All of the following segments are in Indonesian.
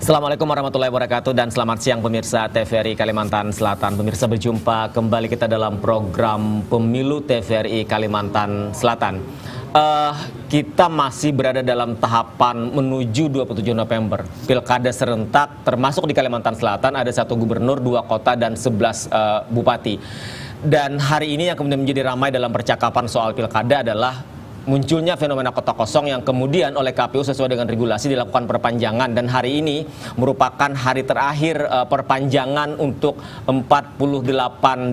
Assalamualaikum warahmatullahi wabarakatuh dan selamat siang pemirsa TVRI Kalimantan Selatan. Pemirsa, berjumpa kembali kita dalam program Pemilu TVRI Kalimantan Selatan. Kita masih berada dalam tahapan menuju 27 November. Pilkada serentak termasuk di Kalimantan Selatan ada 1 gubernur, 2 kota dan 11 bupati. Dan hari ini yang kemudian menjadi ramai dalam percakapan soal pilkada adalah munculnya fenomena kota kosong yang kemudian oleh KPU sesuai dengan regulasi dilakukan perpanjangan, dan hari ini merupakan hari terakhir perpanjangan untuk 48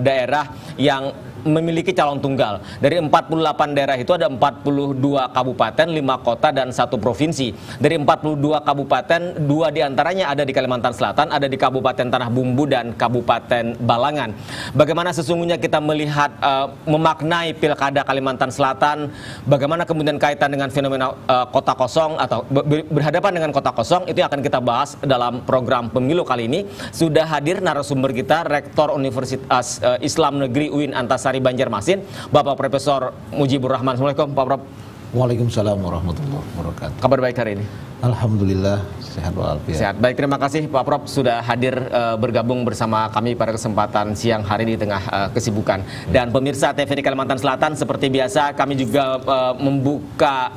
daerah yang memiliki calon tunggal. Dari 48 daerah itu ada 42 kabupaten, 5 kota dan 1 provinsi. Dari 42 kabupaten, 2 diantaranya ada di Kalimantan Selatan, ada di Kabupaten Tanah Bumbu dan Kabupaten Balangan. Bagaimana sesungguhnya kita melihat memaknai pilkada Kalimantan Selatan, bagaimana kemudian kaitan dengan fenomena kota kosong atau berhadapan dengan kota kosong, itu yang akan kita bahas dalam program pemilu kali ini. Sudah hadir narasumber kita, Rektor Universitas Islam Negeri UIN Antasari Banjarmasin, Bapak Profesor Mujibur Rahman. Assalamualaikum Pak Prof. Waalaikumsalam warahmatullahi wabarakatuh. Kabar baik hari ini? Alhamdulillah sehat walafiat. Sehat. Baik, terima kasih Pak Prof sudah hadir bergabung bersama kami pada kesempatan siang hari di tengah kesibukan. Dan pemirsa TVRI Kalimantan Selatan, seperti biasa kami juga membuka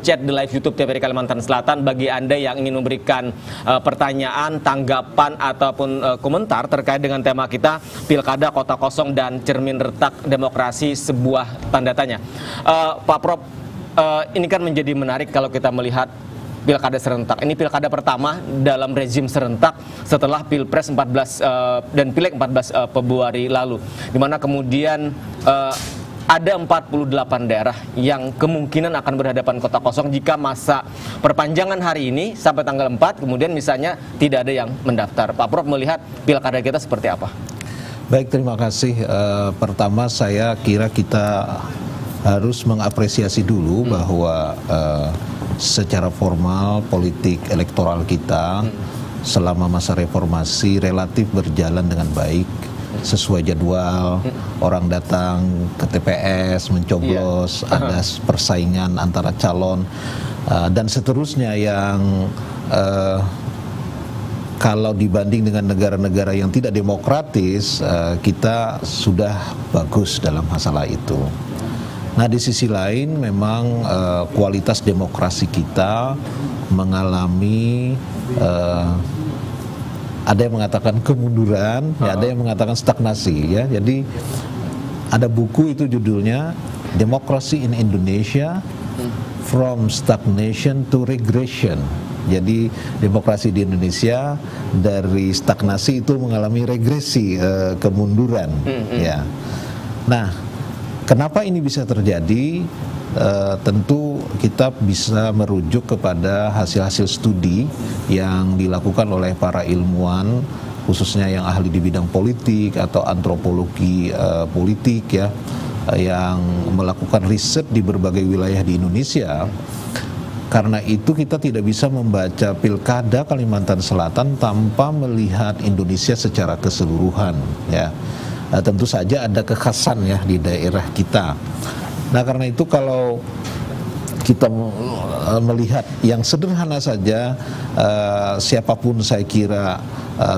chat di live YouTube TVRI Kalimantan Selatan bagi Anda yang ingin memberikan pertanyaan, tanggapan ataupun komentar terkait dengan tema kita Pilkada Kota Kosong dan Cermin Retak Demokrasi, sebuah tanda tanya. Pak Prof, ini kan menjadi menarik kalau kita melihat Pilkada serentak. Ini pilkada pertama dalam rezim serentak setelah Pilpres 14 dan Pileg 14 Februari lalu, di mana kemudian ada 48 daerah yang kemungkinan akan berhadapan kota kosong jika masa perpanjangan hari ini sampai tanggal 4, kemudian misalnya tidak ada yang mendaftar. Pak Prof melihat pilkada kita seperti apa? Baik, terima kasih. Pertama saya kira kita harus mengapresiasi dulu bahwa secara formal politik elektoral kita selama masa reformasi relatif berjalan dengan baik, sesuai jadwal, orang datang ke TPS mencoblos, ada persaingan antara calon dan seterusnya yang kalau dibanding dengan negara-negara yang tidak demokratis, kita sudah bagus dalam masalah itu. Nah, di sisi lain memang kualitas demokrasi kita mengalami ada yang mengatakan kemunduran, ada yang mengatakan stagnasi, ya. Jadi ada buku itu judulnya Democracy in Indonesia From Stagnation to Regression. Jadi demokrasi di Indonesia dari stagnasi itu mengalami regresi, kemunduran, ya. Nah, kenapa ini bisa terjadi? Tentu kita bisa merujuk kepada hasil-hasil studi yang dilakukan oleh para ilmuwan, khususnya yang ahli di bidang politik atau antropologi politik, ya, yang melakukan riset di berbagai wilayah di Indonesia. Karena itu kita tidak bisa membaca pilkada Kalimantan Selatan tanpa melihat Indonesia secara keseluruhan, ya. Tentu saja ada kekhasan, ya, di daerah kita. Nah, karena itu kalau kita melihat yang sederhana saja, siapapun saya kira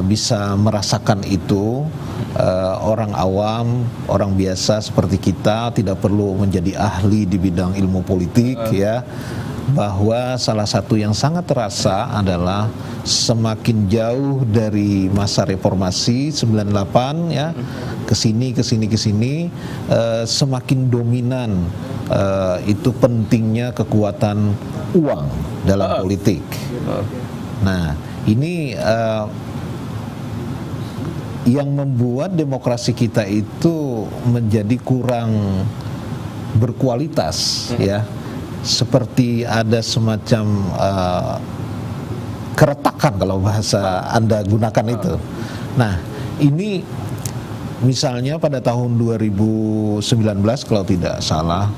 bisa merasakan itu. Orang awam, orang biasa seperti kita tidak perlu menjadi ahli di bidang ilmu politik, ya, bahwa salah satu yang sangat terasa adalah semakin jauh dari masa reformasi 98, ya, kesini semakin dominan itu pentingnya kekuatan uang dalam politik. Nah, ini yang membuat demokrasi kita itu menjadi kurang berkualitas, ya. Seperti ada semacam keretakan kalau bahasa Anda gunakan itu. Nah, ini misalnya pada tahun 2019 kalau tidak salah,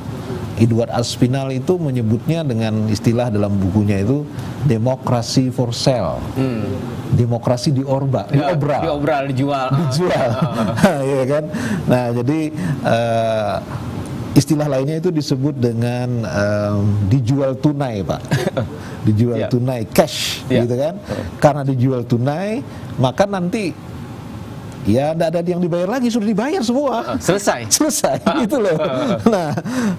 Edward Aspinall itu menyebutnya dengan istilah dalam bukunya itu demokrasi for sale. Demokrasi diobral, dijual. Ya kan? Nah, jadi Istilah lainnya itu disebut dengan dijual tunai, Pak. Dijual tunai, cash, gitu kan? Karena dijual tunai, maka nanti ya tidak ada yang dibayar lagi, sudah dibayar semua. Selesai. Gitu loh.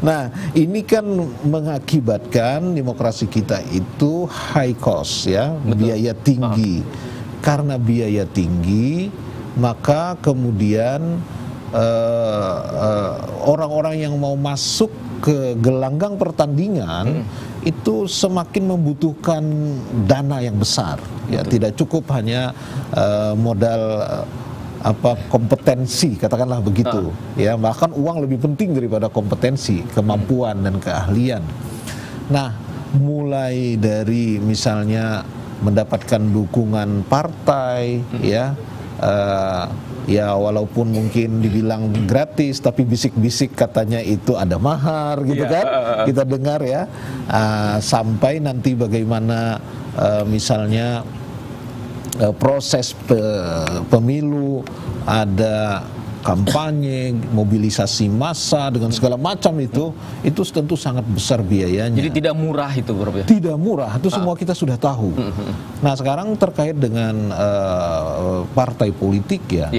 Nah, ini kan mengakibatkan demokrasi kita itu high cost, ya, biaya tinggi. Karena biaya tinggi, maka kemudian orang-orang yang mau masuk ke gelanggang pertandingan itu semakin membutuhkan dana yang besar, ya. Tidak cukup hanya modal kompetensi, katakanlah begitu, ya. Bahkan uang lebih penting daripada kompetensi, kemampuan dan keahlian. Nah, mulai dari misalnya mendapatkan dukungan partai, ya. Ya walaupun mungkin dibilang gratis, tapi bisik-bisik katanya itu ada mahar, gitu kan, kita dengar, ya. Sampai nanti bagaimana misalnya proses pemilu, ada kampanye, mobilisasi massa dengan segala macam itu tentu sangat besar biayanya. Jadi tidak murah itu, Bro, ya? Tidak murah, itu semua kita sudah tahu. Nah, sekarang terkait dengan partai politik, ya.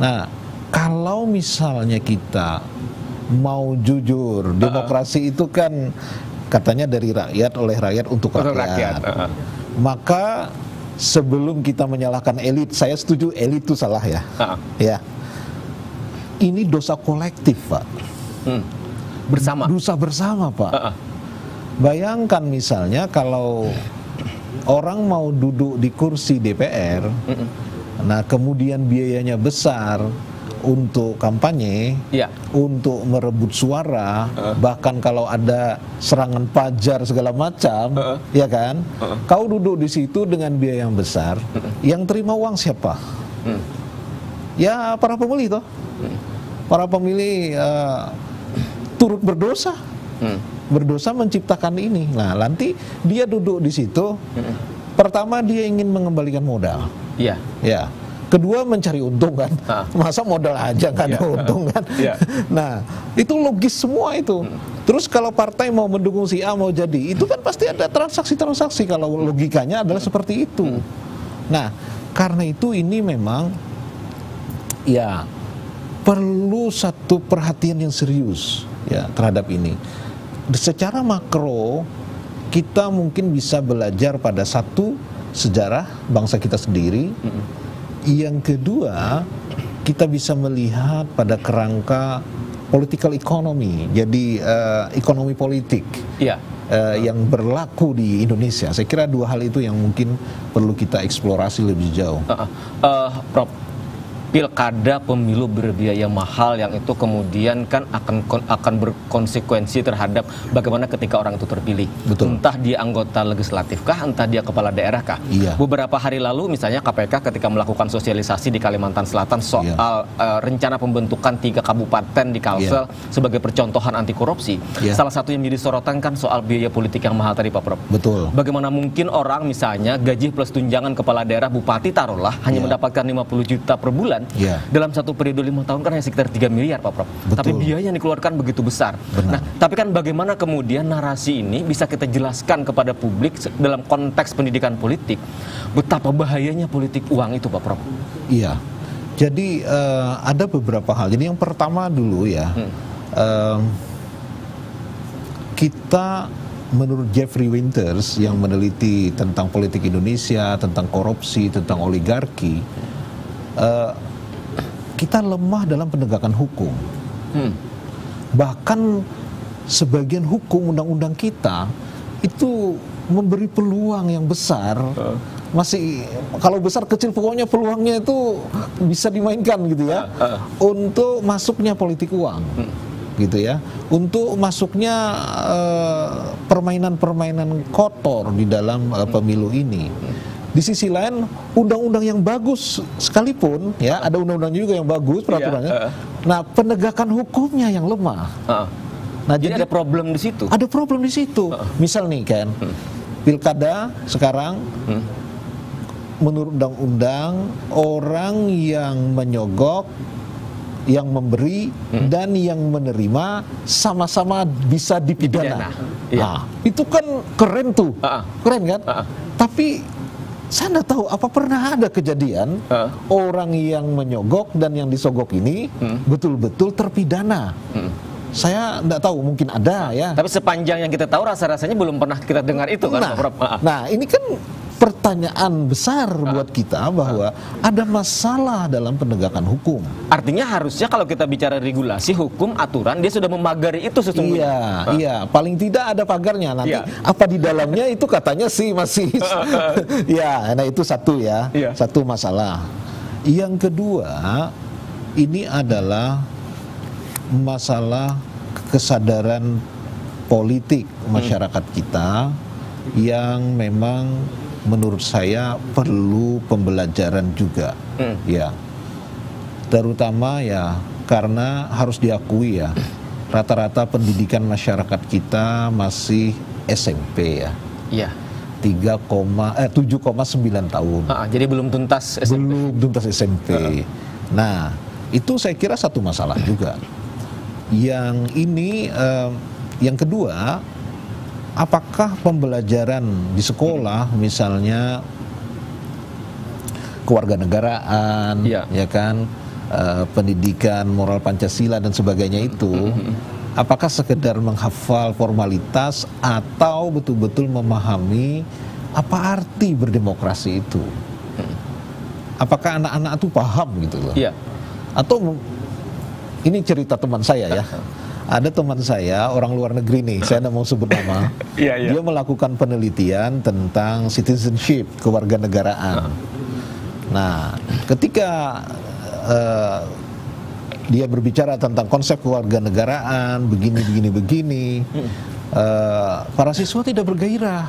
Nah, kalau misalnya kita mau jujur, demokrasi itu kan katanya dari rakyat, oleh rakyat, untuk rakyat. Maka sebelum kita menyalahkan elit, saya setuju elit itu salah, ya. Ya. Ini dosa kolektif, Pak. Bersama. Dosa bersama, Pak. Bayangkan misalnya kalau orang mau duduk di kursi DPR, nah kemudian biayanya besar untuk kampanye, untuk merebut suara, bahkan kalau ada serangan pajar segala macam, ya kan? Kau duduk di situ dengan biaya yang besar, yang terima uang siapa? Ya para pemilih, toh. Para pemilih turut berdosa, berdosa menciptakan ini. Nah, nanti dia duduk di situ. Pertama dia ingin mengembalikan modal, ya. Kedua mencari untung, kan. Masa modal aja nggak ada untung, kan. Nah, itu logis semua itu. Terus kalau partai mau mendukung si A mau jadi, itu kan pasti ada transaksi-transaksi. Kalau logikanya adalah seperti itu. Nah, karena itu ini memang, ya, perlu satu perhatian yang serius, ya, terhadap ini. Secara makro kita mungkin bisa belajar pada satu, sejarah bangsa kita sendiri. Yang kedua, kita bisa melihat pada kerangka political economy, jadi ekonomi politik yang berlaku di Indonesia. Saya kira dua hal itu yang mungkin perlu kita eksplorasi lebih jauh. Prof, pilkada, pemilu berbiaya mahal yang itu kemudian kan akan berkonsekuensi terhadap bagaimana ketika orang itu terpilih. Betul. Entah dia anggota legislatif kah, entah dia kepala daerah kah. Beberapa hari lalu misalnya KPK ketika melakukan sosialisasi di Kalimantan Selatan soal rencana pembentukan 3 kabupaten di Kalsel sebagai percontohan anti korupsi. Salah satu yang menjadi sorotan kan soal biaya politik yang mahal tadi, Pak Prof. Betul. Bagaimana mungkin orang misalnya gaji plus tunjangan kepala daerah, bupati taruhlah hanya mendapatkan 50 juta per bulan. Dalam satu periode 5 tahun kan hanya sekitar 3 miliar, Pak Prof. Tapi biaya yang dikeluarkan begitu besar. Nah, tapi kan bagaimana kemudian narasi ini bisa kita jelaskan kepada publik dalam konteks pendidikan politik, betapa bahayanya politik uang itu, Pak Prof. Iya. Jadi ada beberapa hal. Jadi yang pertama dulu, ya, kita menurut Jeffrey Winters yang meneliti tentang politik Indonesia, tentang korupsi, tentang oligarki, kita lemah dalam penegakan hukum. Bahkan sebagian hukum undang-undang kita itu memberi peluang yang besar. Masih kalau besar kecil pokoknya peluangnya itu bisa dimainkan, gitu, ya. Untuk masuknya politik uang, gitu, ya. Untuk masuknya permainan-permainan kotor di dalam pemilu ini. Di sisi lain, undang-undang yang bagus sekalipun, ya, ada undang-undang juga yang bagus peraturannya. Nah, penegakan hukumnya yang lemah. Nah, jadi ada problem di situ. Ada problem di situ. Misal nih, kan, pilkada sekarang, menurut undang-undang orang yang menyogok yang memberi dan yang menerima sama-sama bisa dipidana. Iya. Nah, itu kan keren tuh, keren kan? Tapi saya nggak tahu apa pernah ada kejadian orang yang menyogok dan yang disogok ini betul-betul terpidana. Saya nggak tahu, mungkin ada ya. Tapi sepanjang yang kita tahu rasa-rasanya belum pernah kita dengar itu kan, Pak Prof. Nah, ini kan pertanyaan besar buat kita bahwa ada masalah dalam penegakan hukum. Artinya harusnya kalau kita bicara regulasi, hukum, aturan, dia sudah memagari itu sesungguhnya. Iya, paling tidak ada pagarnya. Nanti apa di dalamnya itu katanya sih masih ya, nah itu satu ya, satu masalah. Yang kedua, ini adalah masalah kesadaran politik masyarakat kita yang memang menurut saya perlu pembelajaran juga, ya, terutama ya karena harus diakui ya, rata-rata pendidikan masyarakat kita masih SMP ya, 7,9 tahun, jadi belum tuntas SMP. Belum tuntas SMP. Nah, itu saya kira satu masalah juga. Yang ini, yang kedua, apakah pembelajaran di sekolah misalnya kewarganegaraan, ya kan, pendidikan moral Pancasila dan sebagainya itu, apakah sekedar menghafal formalitas atau betul-betul memahami apa arti berdemokrasi itu? Apakah anak-anak itu paham gitu loh? Atau ini cerita teman saya ya. Ada teman saya, orang luar negeri nih, saya tidak mau sebut nama. Dia melakukan penelitian tentang citizenship, kewarganegaraan. Nah, ketika dia berbicara tentang konsep kewarganegaraan, begini, para siswa tidak bergairah,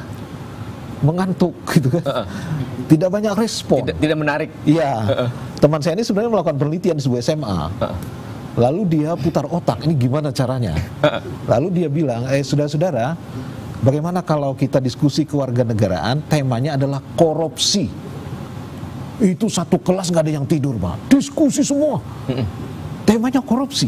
mengantuk gitu kan. Tidak banyak respon. Tidak menarik. Iya. Teman saya ini sebenarnya melakukan penelitian di sebuah SMA. Lalu dia putar otak, ini gimana caranya? Lalu dia bilang, saudara-saudara, bagaimana kalau kita diskusi kewarganegaraan, temanya adalah korupsi. Itu satu kelas nggak ada yang tidur, Pak. Diskusi semua. Temanya korupsi.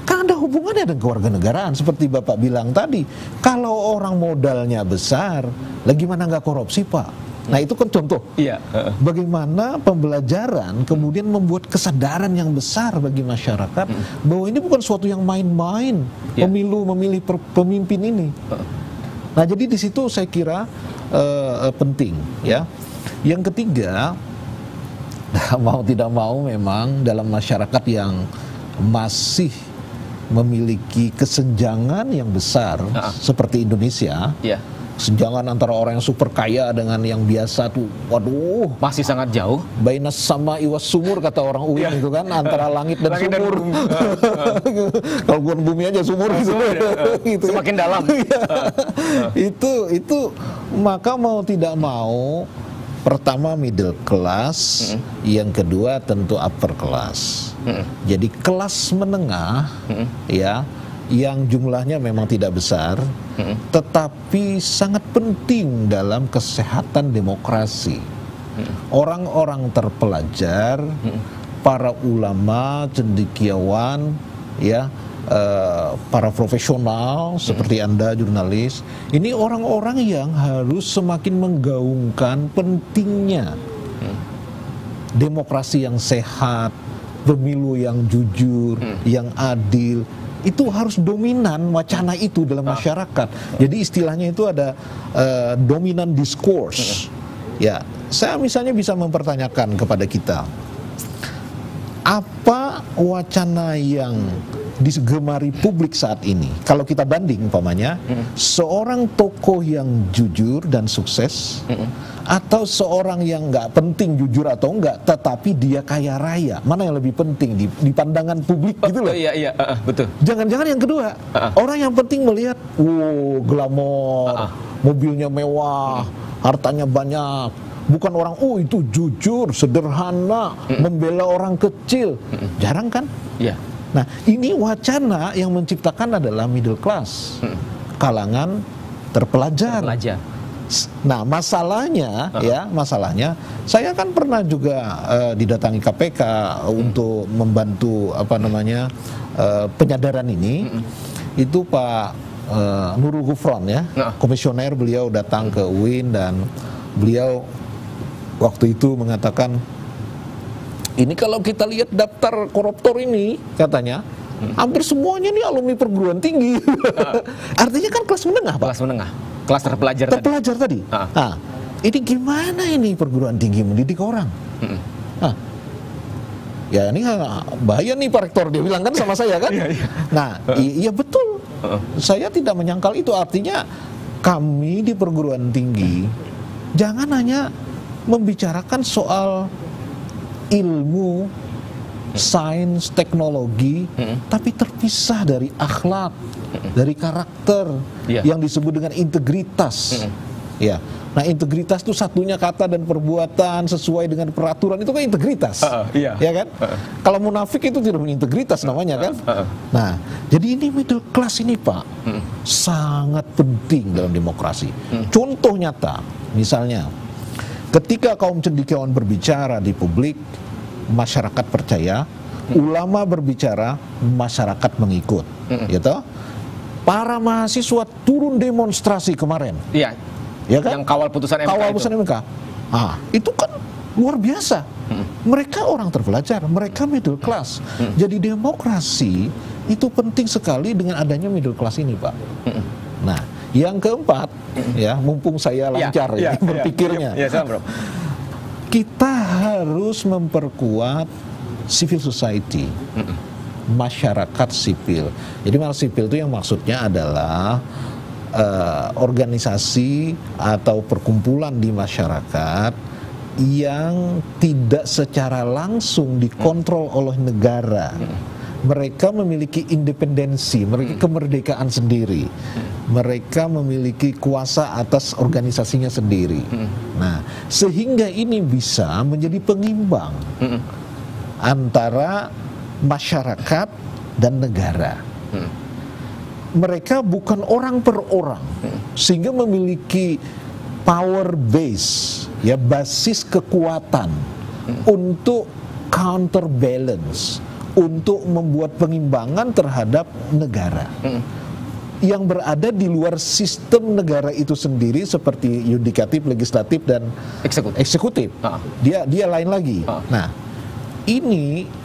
Kan ada hubungannya dengan kewarganegaraan. Seperti Bapak bilang tadi, kalau orang modalnya besar, lagi mana nggak korupsi, Pak? Nah, itu kan contoh bagaimana pembelajaran kemudian membuat kesadaran yang besar bagi masyarakat bahwa ini bukan suatu yang main-main, memilih pemimpin ini. Nah, jadi di situ saya kira penting ya. Yang ketiga, mau tidak mau memang dalam masyarakat yang masih memiliki kesenjangan yang besar seperti Indonesia, kesenjangan antara orang yang super kaya dengan yang biasa tuh, waduh, masih sangat jauh. Bainas sama iwas sumur kata orang UIN itu kan, antara langit dan sumur. Kalau bukan bumi aja sumur gitu. Semakin dalam. Itu maka mau tidak mau, pertama middle class, yang kedua tentu upper class. Jadi kelas menengah ya, yang jumlahnya memang tidak besar, tetapi sangat penting dalam kesehatan demokrasi. Orang-orang terpelajar, para ulama, cendekiawan, ya, para profesional seperti Anda, jurnalis, ini orang-orang yang harus semakin menggaungkan pentingnya demokrasi yang sehat, pemilu yang jujur, yang adil. Itu harus dominan wacana itu dalam masyarakat. Jadi istilahnya itu ada dominan discourse. Ya, saya misalnya bisa mempertanyakan kepada kita, apa wacana yang digemari publik saat ini? Kalau kita banding umpamanya, seorang tokoh yang jujur dan sukses, atau seorang yang nggak penting jujur atau enggak, tetapi dia kaya raya, mana yang lebih penting di pandangan publik gitu loh? Iya, betul. Jangan-jangan yang kedua, orang yang penting melihat, glamor, mobilnya mewah, hartanya banyak. Bukan orang, itu jujur, sederhana, membela orang kecil. Jarang kan? Iya. Nah, ini wacana yang menciptakan adalah middle class, kalangan terpelajar. Nah, masalahnya masalahnya saya kan pernah juga didatangi KPK untuk membantu penyadaran ini. Itu Pak Nurul Gufron ya, komisioner, beliau datang ke UIN dan beliau waktu itu mengatakan, ini kalau kita lihat daftar koruptor ini katanya hampir semuanya nih alumni perguruan tinggi. Artinya kan kelas menengah, Pak. Kelas menengah. Kelas terpelajar tadi. Nah, ini gimana ini perguruan tinggi mendidik orang? Ya ini bahaya nih Pak Rektor, dia bilang kan sama saya kan. Nah, iya betul. Saya tidak menyangkal itu. Artinya kami di perguruan tinggi jangan hanya membicarakan soal ilmu, sains, teknologi, tapi terpisah dari akhlak, dari karakter yang disebut dengan integritas. Ya, nah integritas itu satunya kata dan perbuatan sesuai dengan peraturan, itu kan integritas, ya kan? Kalau munafik itu tidak integritas namanya kan? Nah, jadi ini middle class ini Pak sangat penting dalam demokrasi. Contoh nyata, misalnya, ketika kaum cendekiawan berbicara di publik, masyarakat percaya, ulama berbicara, masyarakat mengikut, gitu. Para mahasiswa turun demonstrasi kemarin. Iya. Ya kan? Yang kawal putusan MK. Itu kan luar biasa. Mereka orang terpelajar, mereka middle class. Jadi demokrasi itu penting sekali dengan adanya middle class ini, Pak. Nah, yang keempat, ya, mumpung saya lancar berpikirnya, Bro. Kita harus memperkuat civil society, masyarakat sipil. Jadi masyarakat sipil itu yang maksudnya adalah organisasi atau perkumpulan di masyarakat yang tidak secara langsung dikontrol oleh negara. Mereka memiliki independensi, mereka kemerdekaan sendiri. Mereka memiliki kuasa atas organisasinya sendiri. Nah, sehingga ini bisa menjadi pengimbang antara masyarakat dan negara. Mereka bukan orang per orang, sehingga memiliki power base, ya, basis kekuatan untuk counterbalance, untuk membuat pengimbangan terhadap negara yang berada di luar sistem negara itu sendiri, seperti yudikatif, legislatif, dan eksekutif. Dia lain lagi. Nah, ini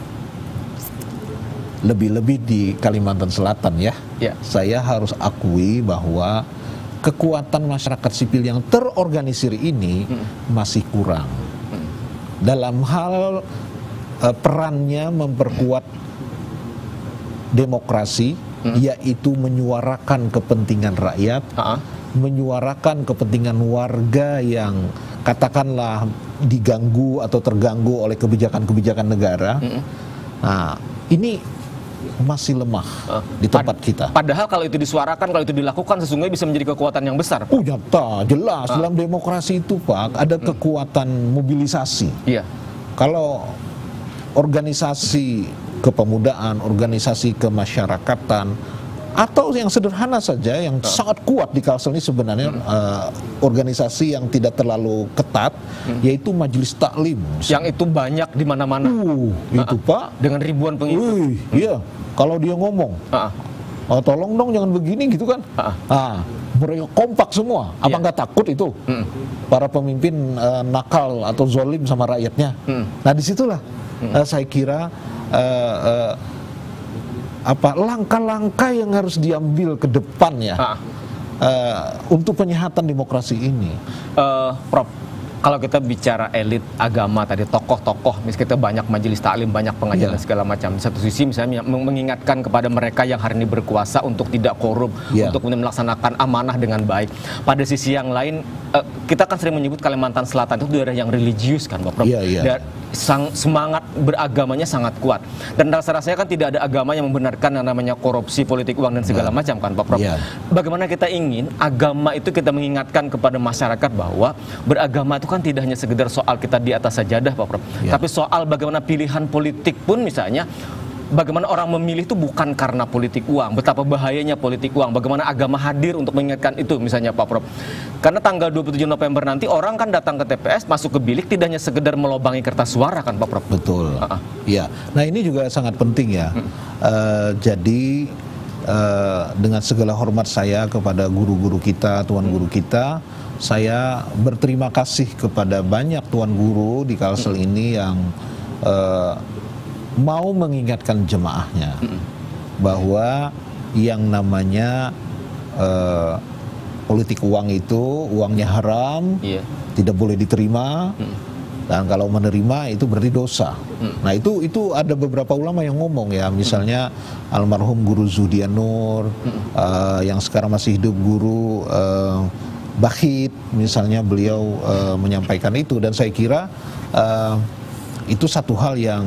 lebih-lebih di Kalimantan Selatan ya. Saya harus akui bahwa kekuatan masyarakat sipil yang terorganisir ini masih kurang dalam hal perannya memperkuat demokrasi, yaitu menyuarakan kepentingan rakyat, menyuarakan kepentingan warga yang katakanlah diganggu atau terganggu oleh kebijakan-kebijakan negara. Nah, ini masih lemah di tempat kita. Padahal kalau itu disuarakan, kalau itu dilakukan, sesungguhnya bisa menjadi kekuatan yang besar. Nyata, jelas. Dalam demokrasi itu, Pak, ada kekuatan mobilisasi. Kalau organisasi kepemudaan, organisasi kemasyarakatan, atau yang sederhana saja, yang sangat kuat di Kalsel ini sebenarnya organisasi yang tidak terlalu ketat, yaitu Majelis Taklim. Yang itu banyak di mana-mana. Itu Pak. Dengan ribuan pengikut. Iya, kalau dia ngomong, tolong dong jangan begini gitu kan. Mereka kompak semua. Apa nggak takut itu? Para pemimpin nakal atau zolim sama rakyatnya. Nah, disitulah saya kira langkah-langkah yang harus diambil ke depan ya untuk penyehatan demokrasi ini. Prof, kalau kita bicara elit agama tadi, tokoh-tokoh, misalnya kita banyak majelis taklim, banyak pengajian dan segala macam. Di satu sisi misalnya mengingatkan kepada mereka yang hari ini berkuasa untuk tidak korup, untuk melaksanakan amanah dengan baik. Pada sisi yang lain, kita kan sering menyebut Kalimantan Selatan itu daerah yang religius kan, Pak Prof. Dan semangat beragamanya sangat kuat. Dan rasa-rasanya kan tidak ada agama yang membenarkan yang namanya korupsi, politik uang dan segala macam kan, Pak Prof. Bagaimana kita ingin agama itu kita mengingatkan kepada masyarakat bahwa beragama itu kan tidak hanya sekedar soal kita di atas sajadah, Pak Prof. Tapi soal bagaimana pilihan politik pun misalnya bagaimana orang memilih itu bukan karena politik uang, betapa bahayanya politik uang, bagaimana agama hadir untuk mengingatkan itu misalnya Pak Prof. Karena tanggal 27 November nanti orang kan datang ke TPS, masuk ke bilik tidak hanya sekedar melobangi kertas suara kan Pak Prof. Betul. Ya. Nah ini juga sangat penting ya. Jadi dengan segala hormat saya kepada guru-guru kita, tuan guru kita, saya berterima kasih kepada banyak tuan guru di Kalsel ini yang mau mengingatkan jemaahnya bahwa yang namanya politik uang itu uangnya haram, tidak boleh diterima, dan kalau menerima itu berarti dosa. Nah itu ada beberapa ulama yang ngomong ya, misalnya almarhum Guru Zuhdian Nur, yang sekarang masih hidup Guru Bakhit, misalnya beliau menyampaikan itu, dan saya kira itu satu hal yang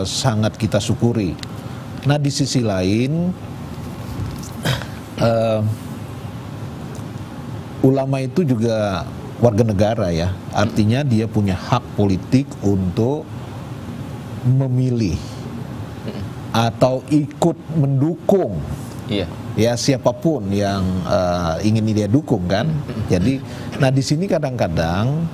sangat kita syukuri. Nah di sisi lain ulama itu juga warga negara ya, artinya dia punya hak politik untuk memilih atau ikut mendukung ya siapapun yang ingin dia dukung kan. Jadi, nah di sini kadang-kadang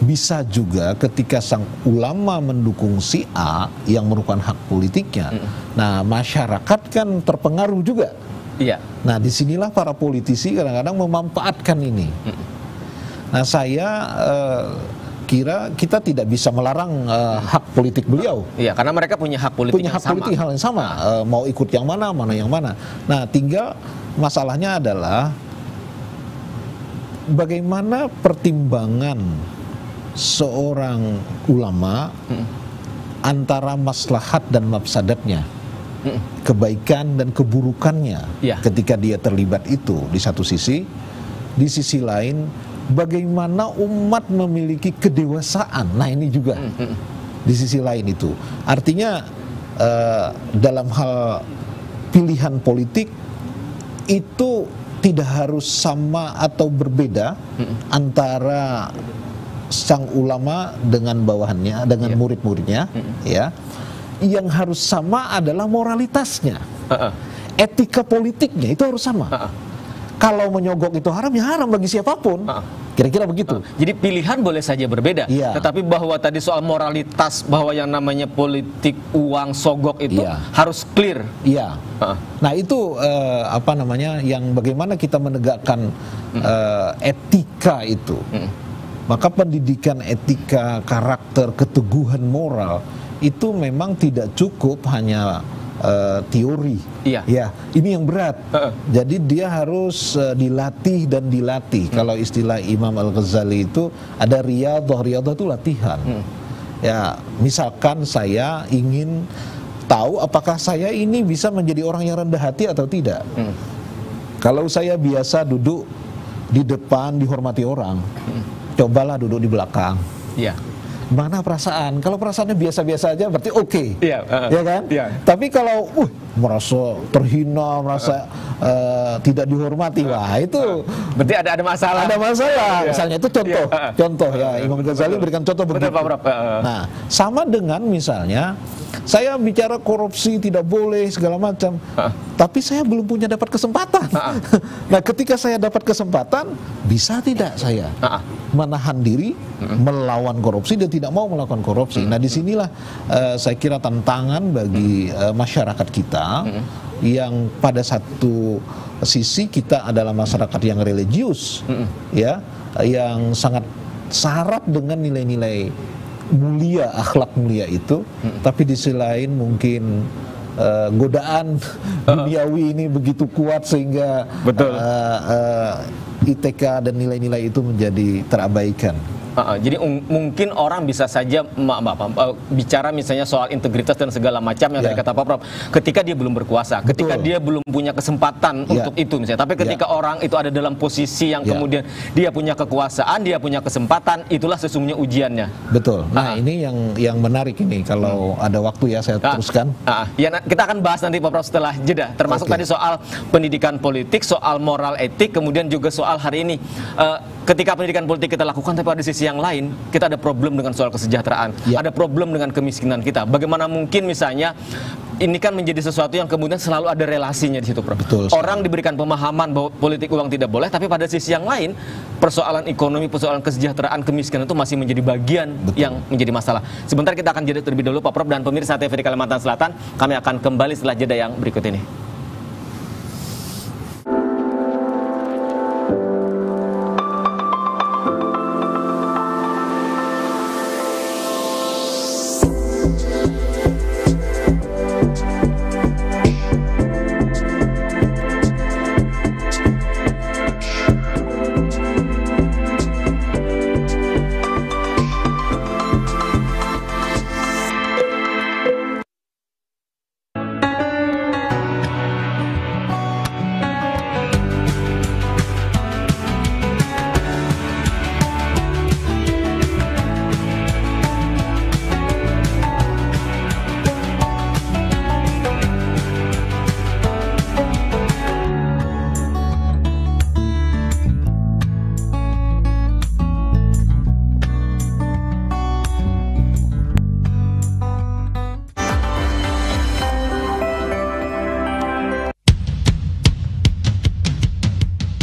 bisa juga ketika sang ulama mendukung si A yang merupakan hak politiknya, nah masyarakat kan terpengaruh juga. Nah disinilah para politisi kadang-kadang memanfaatkan ini. Nah saya kira kita tidak bisa melarang hak politik beliau. Karena mereka punya hak politik yang sama. Mau ikut yang mana yang mana. Nah tinggal masalahnya adalah bagaimana pertimbangan seorang ulama antara maslahat dan mafsadatnya, kebaikan dan keburukannya ketika dia terlibat itu di satu sisi. Di sisi lain bagaimana umat memiliki kedewasaan. Nah ini juga di sisi lain itu artinya dalam hal pilihan politik itu tidak harus sama atau berbeda antara sang ulama dengan bawahannya, dengan murid-muridnya, ya. Yang harus sama adalah moralitasnya, etika politiknya itu harus sama. Kalau menyogok itu haram, ya haram bagi siapapun. Kira-kira begitu. Jadi pilihan boleh saja berbeda, tetapi bahwa tadi soal moralitas, bahwa yang namanya politik uang sogok itu harus clear. Nah itu apa namanya, yang bagaimana kita menegakkan etika itu. Maka pendidikan etika, karakter, keteguhan moral itu memang tidak cukup hanya teori. Ya, ini yang berat. Jadi dia harus dilatih dan dilatih. Kalau istilah Imam Al-Ghazali itu ada riyadhah. Riyadhah itu latihan. Ya, misalkan saya ingin tahu apakah saya ini bisa menjadi orang yang rendah hati atau tidak. Kalau saya biasa duduk di depan dihormati orang, cobalah duduk di belakang. Mana perasaan? Kalau perasaannya biasa-biasa aja berarti oke. Ya kan? Tapi kalau merasa terhina, merasa tidak dihormati, wah itu berarti ada masalah. Ada masalah. Misalnya itu contoh ya, Imam Ghazali berikan contoh begitu. Nah, sama dengan misalnya saya bicara korupsi tidak boleh segala macam, tapi saya belum punya dapat kesempatan. Nah, ketika saya dapat kesempatan, bisa tidak saya menahan diri melawan korupsi dan tidak mau melakukan korupsi. Nah, disinilah saya kira tantangan bagi masyarakat kita, yang pada satu sisi kita adalah masyarakat yang religius, ya, yang sangat syarat dengan nilai-nilai mulia, akhlak mulia itu, tapi di sisi lain mungkin godaan duniawi ini begitu kuat sehingga ITK dan nilai-nilai itu menjadi terabaikan. Jadi mungkin orang bisa saja bicara misalnya soal integritas dan segala macam yang tadi kata Pak Prof, ketika dia belum berkuasa, ketika dia belum punya kesempatan untuk itu misalnya. Tapi ketika orang itu ada dalam posisi yang kemudian dia punya kekuasaan, dia punya kesempatan, itulah sesungguhnya ujiannya. Betul. Nah ini yang menarik ini, kalau ada waktu ya saya teruskan. Ya, kita akan bahas nanti Pak Prof setelah jeda. Termasuk tadi soal pendidikan politik, soal moral etik, kemudian juga soal hari ini ketika pendidikan politik kita lakukan, tapi pada sisi yang lain kita ada problem dengan soal kesejahteraan, ada problem dengan kemiskinan kita. Bagaimana mungkin misalnya ini kan menjadi sesuatu yang kemudian selalu ada relasinya di situ, Prof. Betul. Orang diberikan pemahaman bahwa politik uang tidak boleh, tapi pada sisi yang lain persoalan ekonomi, persoalan kesejahteraan, kemiskinan itu masih menjadi bagian yang menjadi masalah. Sebentar kita akan jeda terlebih dahulu, Pak Prof, dan pemirsa TVRI Kalimantan Selatan. Kami akan kembali setelah jeda yang berikut ini.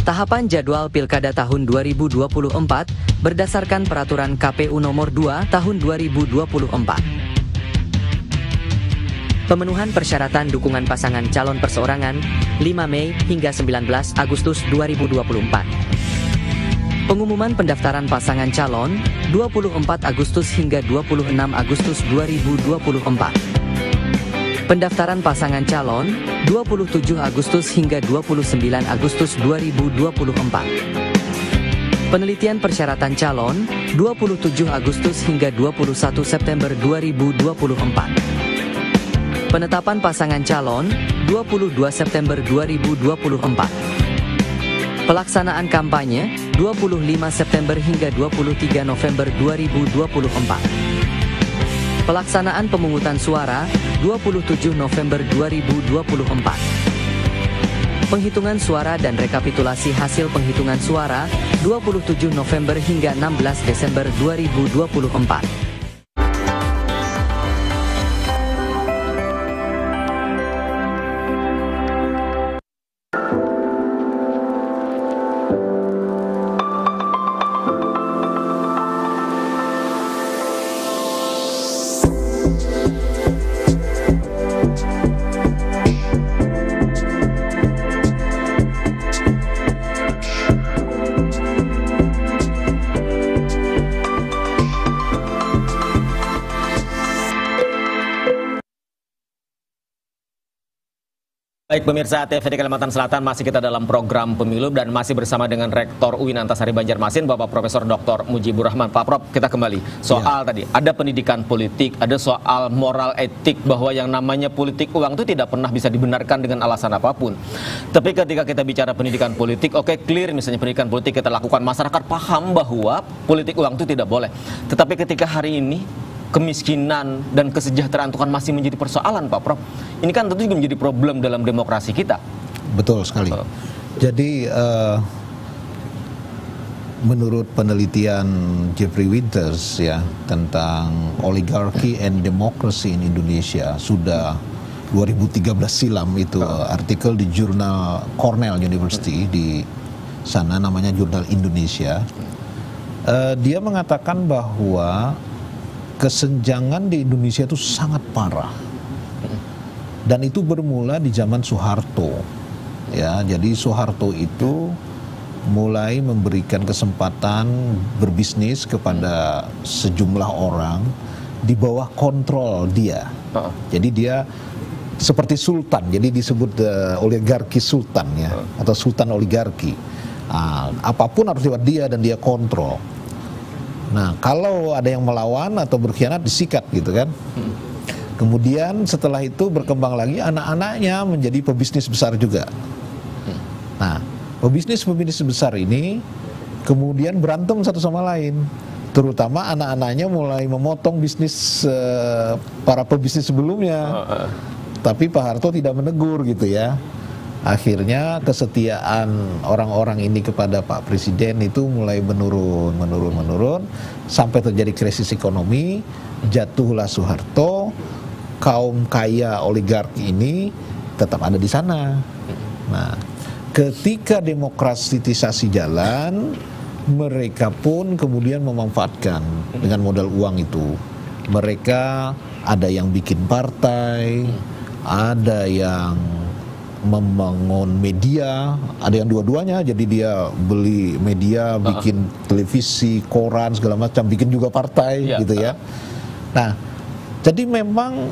Tahapan jadwal Pilkada tahun 2024 berdasarkan Peraturan KPU Nomor 2 Tahun 2024. Pemenuhan persyaratan dukungan pasangan calon perseorangan 5 Mei hingga 19 Agustus 2024. Pengumuman pendaftaran pasangan calon 24 Agustus hingga 26 Agustus 2024. Pendaftaran pasangan calon 27 Agustus hingga 29 Agustus 2024. Penelitian persyaratan calon 27 Agustus hingga 21 September 2024. Penetapan pasangan calon 22 September 2024. Pelaksanaan kampanye 25 September hingga 23 November 2024. Pelaksanaan pemungutan suara 27 November 2024. Penghitungan suara dan rekapitulasi hasil penghitungan suara 27 November hingga 16 Desember 2024. Baik pemirsa TVRI Kalimantan Selatan, masih kita dalam program pemilu dan masih bersama dengan Rektor UIN Antasari Banjarmasin, Bapak Profesor Dr. Mujibur Rahman. Pak Prof, kita kembali soal tadi ada pendidikan politik, ada soal moral etik bahwa yang namanya politik uang itu tidak pernah bisa dibenarkan dengan alasan apapun. Tapi ketika kita bicara pendidikan politik, oke, clear misalnya pendidikan politik kita lakukan, masyarakat paham bahwa politik uang itu tidak boleh. Tetapi ketika hari ini kemiskinan dan kesejahteraan itu kan masih menjadi persoalan, Pak Prof. Ini kan tentu juga menjadi problem dalam demokrasi kita. Betul sekali. Jadi menurut penelitian Jeffrey Winters ya tentang oligarchy and democracy in Indonesia, sudah 2013 silam itu artikel di jurnal Cornell University di sana, namanya Jurnal Indonesia. Dia mengatakan bahwa kesenjangan di Indonesia itu sangat parah, dan itu bermula di zaman Soeharto. Ya, jadi Soeharto itu mulai memberikan kesempatan berbisnis kepada sejumlah orang di bawah kontrol dia. Jadi dia seperti sultan, jadi disebut oligarki sultan ya, atau sultan oligarki. Apapun harus lewat dia dan dia kontrol. Nah, kalau ada yang melawan atau berkhianat disikat gitu kan. Kemudian setelah itu berkembang lagi, anak-anaknya menjadi pebisnis besar juga. Nah, pebisnis-pebisnis besar ini kemudian berantem satu sama lain. Terutama anak-anaknya mulai memotong bisnis para pebisnis sebelumnya. Tapi Pak Harto tidak menegur gitu ya. Akhirnya kesetiaan orang-orang ini kepada Pak Presiden itu mulai menurun sampai terjadi krisis ekonomi, jatuhlah Soeharto, kaum kaya oligarki ini tetap ada di sana. Nah, ketika demokratisasi jalan, mereka pun kemudian memanfaatkan dengan modal uang itu. Mereka ada yang bikin partai, ada yang membangun media, ada yang dua-duanya, jadi dia beli media, bikin televisi, koran, segala macam, bikin juga partai, gitu ya. Nah, jadi memang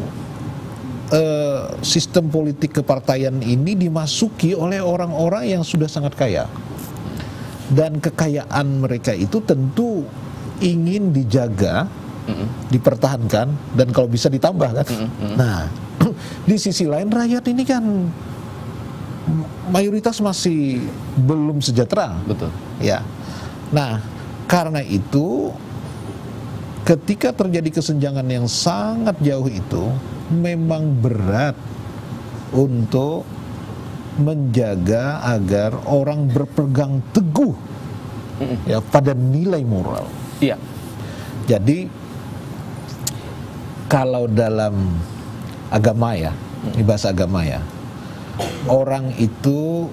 sistem politik kepartaian ini dimasuki oleh orang-orang yang sudah sangat kaya, dan kekayaan mereka itu tentu ingin dijaga, dipertahankan, dan kalau bisa ditambah kan. Nah, di sisi lain rakyat ini kan mayoritas masih belum sejahtera. Betul. Ya. Nah, karena itu ketika terjadi kesenjangan yang sangat jauh itu memang berat untuk menjaga agar orang berpegang teguh ya pada nilai moral. Iya. Jadi kalau dalam agama ya, di bahasa agama ya, orang itu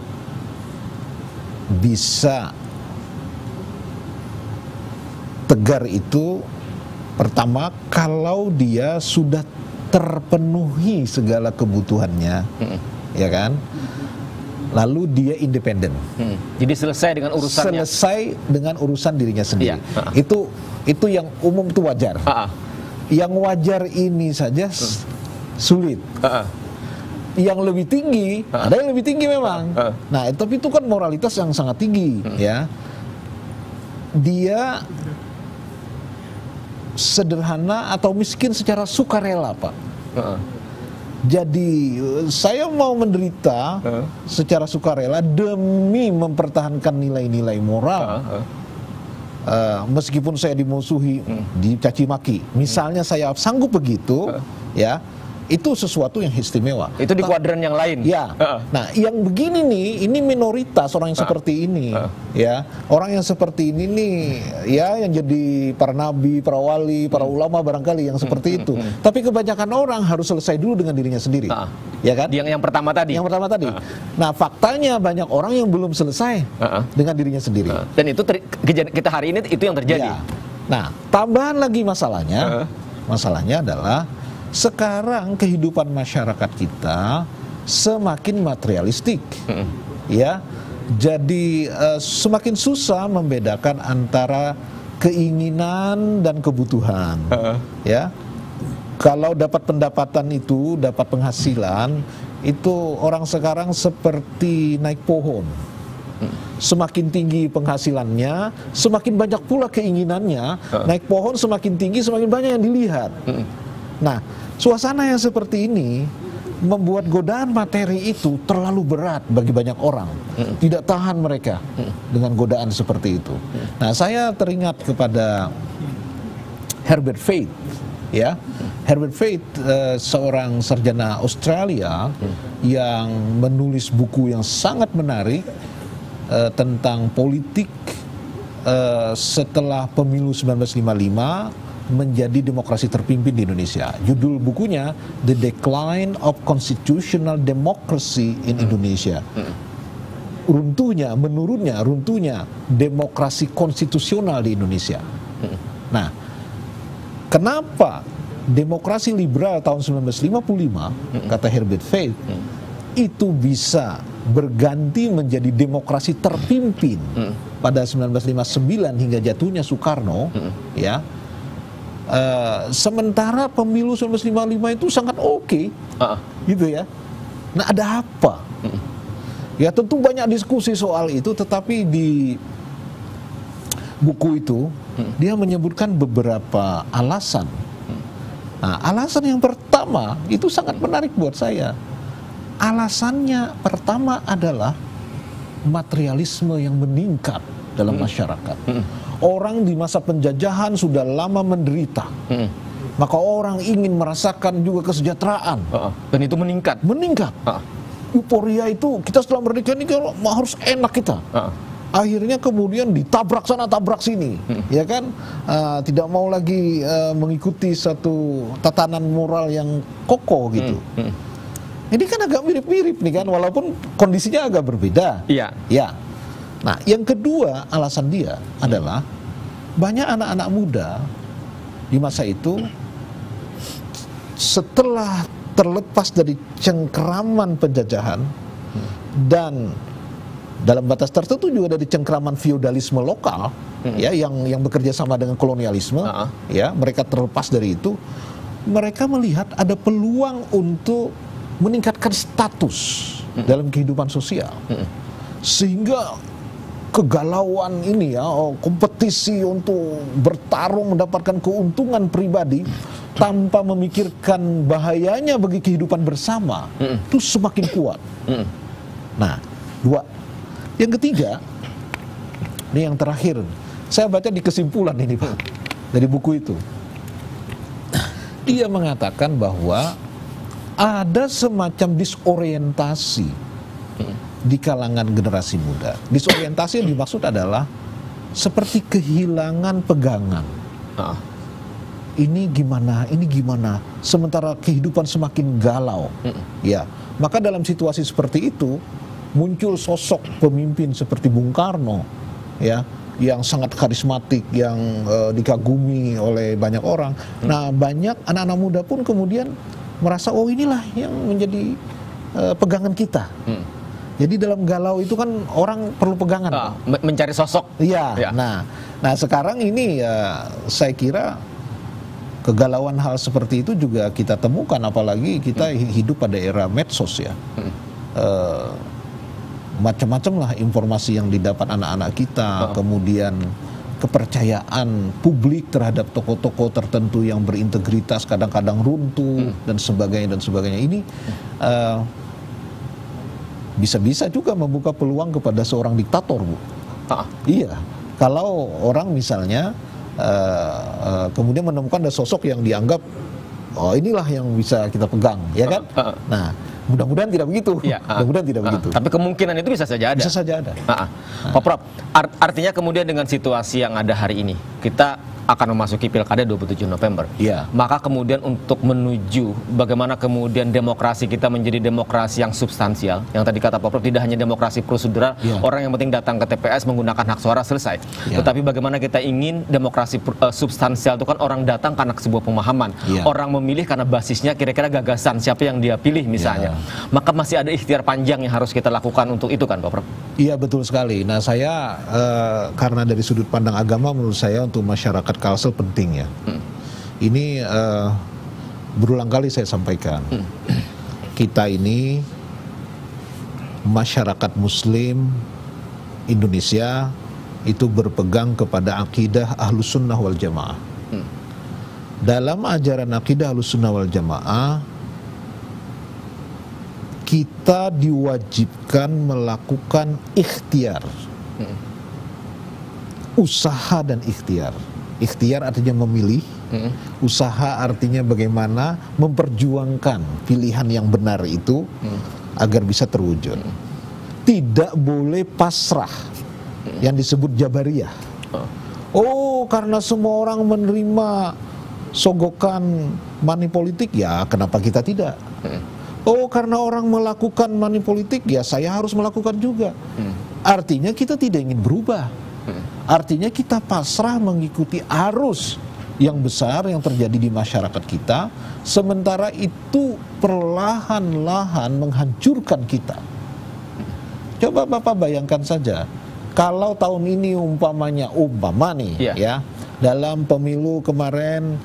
bisa tegar itu pertama kalau dia sudah terpenuhi segala kebutuhannya, ya kan? Lalu dia independen. Jadi selesai dengan urusannya. Selesai dengan urusan dirinya sendiri. Itu yang umum, itu wajar. Yang wajar ini saja sulit. Yang lebih tinggi, ada yang lebih tinggi memang. Nah, tapi itu kan moralitas yang sangat tinggi, ya. Dia sederhana atau miskin secara sukarela, Pak. Jadi saya mau menderita secara sukarela demi mempertahankan nilai-nilai moral. Meskipun saya dimusuhi, dicaci maki, misalnya saya sanggup begitu, ya. Itu sesuatu yang istimewa. Itu di kuadran yang lain. Ya. Nah, yang begini nih, ini minoritas orang yang seperti ini, ya. Orang yang seperti ini nih, ya, yang jadi para nabi, para wali, para ulama barangkali yang seperti itu. Tapi kebanyakan orang harus selesai dulu dengan dirinya sendiri, ya kan? Yang pertama tadi. Yang pertama tadi. Nah, faktanya banyak orang yang belum selesai dengan dirinya sendiri. Dan itu kita hari ini itu yang terjadi. Ya. Nah, tambahan lagi masalahnya, masalahnya adalah sekarang kehidupan masyarakat kita semakin materialistik, ya. Jadi semakin susah membedakan antara keinginan dan kebutuhan, ya. Kalau dapat pendapatan itu, dapat penghasilan, itu orang sekarang seperti naik pohon. Semakin tinggi penghasilannya, semakin banyak pula keinginannya. Naik pohon semakin tinggi, semakin banyak yang dilihat. Nah, suasana yang seperti ini membuat godaan materi itu terlalu berat bagi banyak orang. Tidak tahan mereka dengan godaan seperti itu. Nah, saya teringat kepada Herbert Faith, ya. Herbert Faith, seorang sarjana Australia yang menulis buku yang sangat menarik tentang politik setelah pemilu 1955 menjadi demokrasi terpimpin di Indonesia. Judul bukunya The Decline of Constitutional Democracy in Indonesia. Runtuhnya demokrasi konstitusional di Indonesia. Nah, kenapa demokrasi liberal tahun 1955, kata Herbert Faith, itu bisa berganti menjadi demokrasi terpimpin pada 1959 hingga jatuhnya Soekarno, ya. Sementara pemilu 1955 itu sangat oke, gitu ya. Nah, ada apa? Ya, tentu banyak diskusi soal itu, tetapi di buku itu dia menyebutkan beberapa alasan. Nah, alasan yang pertama itu sangat menarik buat saya. Alasannya pertama adalah materialisme yang meningkat dalam masyarakat. Orang di masa penjajahan sudah lama menderita, maka orang ingin merasakan juga kesejahteraan. Dan itu meningkat. euforia itu kita setelah merdeka ini kalau harus enak kita. Akhirnya kemudian ditabrak sana tabrak sini, ya kan? Tidak mau lagi mengikuti satu tatanan moral yang kokoh gitu. Ini kan agak mirip-mirip nih kan, walaupun kondisinya agak berbeda. Iya. Ya. Nah, yang kedua alasan dia adalah banyak anak-anak muda di masa itu setelah terlepas dari cengkraman penjajahan dan dalam batas tertentu juga dari cengkraman feodalisme lokal, ya, yang bekerja sama dengan kolonialisme, ya, mereka terlepas dari itu, mereka melihat ada peluang untuk meningkatkan status dalam kehidupan sosial, sehingga kegalauan ini, ya, kompetisi untuk bertarung mendapatkan keuntungan pribadi tanpa memikirkan bahayanya bagi kehidupan bersama itu semakin kuat. Nah, dua. Yang ketiga, ini yang terakhir, saya baca di kesimpulan ini Pak, dari buku itu. Dia mengatakan bahwa ada semacam disorientasi di kalangan generasi muda. Disorientasi yang dimaksud adalah seperti kehilangan pegangan. Ini gimana, sementara kehidupan semakin galau. Ya, maka dalam situasi seperti itu muncul sosok pemimpin seperti Bung Karno, ya, yang sangat karismatik, yang dikagumi oleh banyak orang. Nah, banyak anak-anak muda pun kemudian merasa, oh inilah yang menjadi pegangan kita. Jadi dalam galau itu kan orang perlu pegangan, mencari sosok. Iya. Ya. Nah sekarang ini ya, saya kira kegalauan hal seperti itu juga kita temukan, apalagi kita hidup pada era medsos, ya. Macam-macam lah informasi yang didapat anak-anak kita, kemudian kepercayaan publik terhadap tokoh-tokoh tertentu yang berintegritas kadang-kadang runtuh dan sebagainya. Ini bisa-bisa juga membuka peluang kepada seorang diktator, Bu. Iya, kalau orang misalnya kemudian menemukan ada sosok yang dianggap, oh inilah yang bisa kita pegang, ya kan? Nah, mudah-mudahan tidak begitu. Ya, mudah-mudahan tidak begitu. Tapi kemungkinan itu bisa saja ada. Bisa saja ada. Pak Prof, artinya kemudian dengan situasi yang ada hari ini, kita akan memasuki Pilkada 27 November. Ya. Maka kemudian untuk menuju bagaimana kemudian demokrasi kita menjadi demokrasi yang substansial, yang tadi kata Pak Prof, tidak hanya demokrasi prosedural, orang yang penting datang ke TPS menggunakan hak suara selesai. Tetapi bagaimana kita ingin demokrasi substansial itu kan orang datang karena sebuah pemahaman, orang memilih karena basisnya kira-kira gagasan siapa yang dia pilih misalnya. Maka masih ada ikhtiar panjang yang harus kita lakukan untuk itu kan Pak Prof? Iya, betul sekali. Nah, saya karena dari sudut pandang agama, menurut saya untuk masyarakat Kalsel penting, ya. Ini berulang kali saya sampaikan. Kita ini masyarakat Muslim Indonesia itu berpegang kepada akidah Ahlus Sunnah wal Jamaah. Dalam ajaran akidah Ahlus Sunnah wal Jamaah, kita diwajibkan melakukan ikhtiar, usaha dan ikhtiar. Ikhtiar artinya memilih, usaha artinya bagaimana memperjuangkan pilihan yang benar itu agar bisa terwujud. Tidak boleh pasrah, yang disebut Jabariyah. Oh, karena semua orang menerima sogokan money politik, ya kenapa kita tidak? Oh, karena orang melakukan money politik, ya saya harus melakukan juga. Artinya kita tidak ingin berubah. Artinya kita pasrah mengikuti arus yang besar yang terjadi di masyarakat kita, sementara itu perlahan-lahan menghancurkan kita. Coba Bapak bayangkan saja, kalau tahun ini umpama nih, ya, dalam pemilu kemarin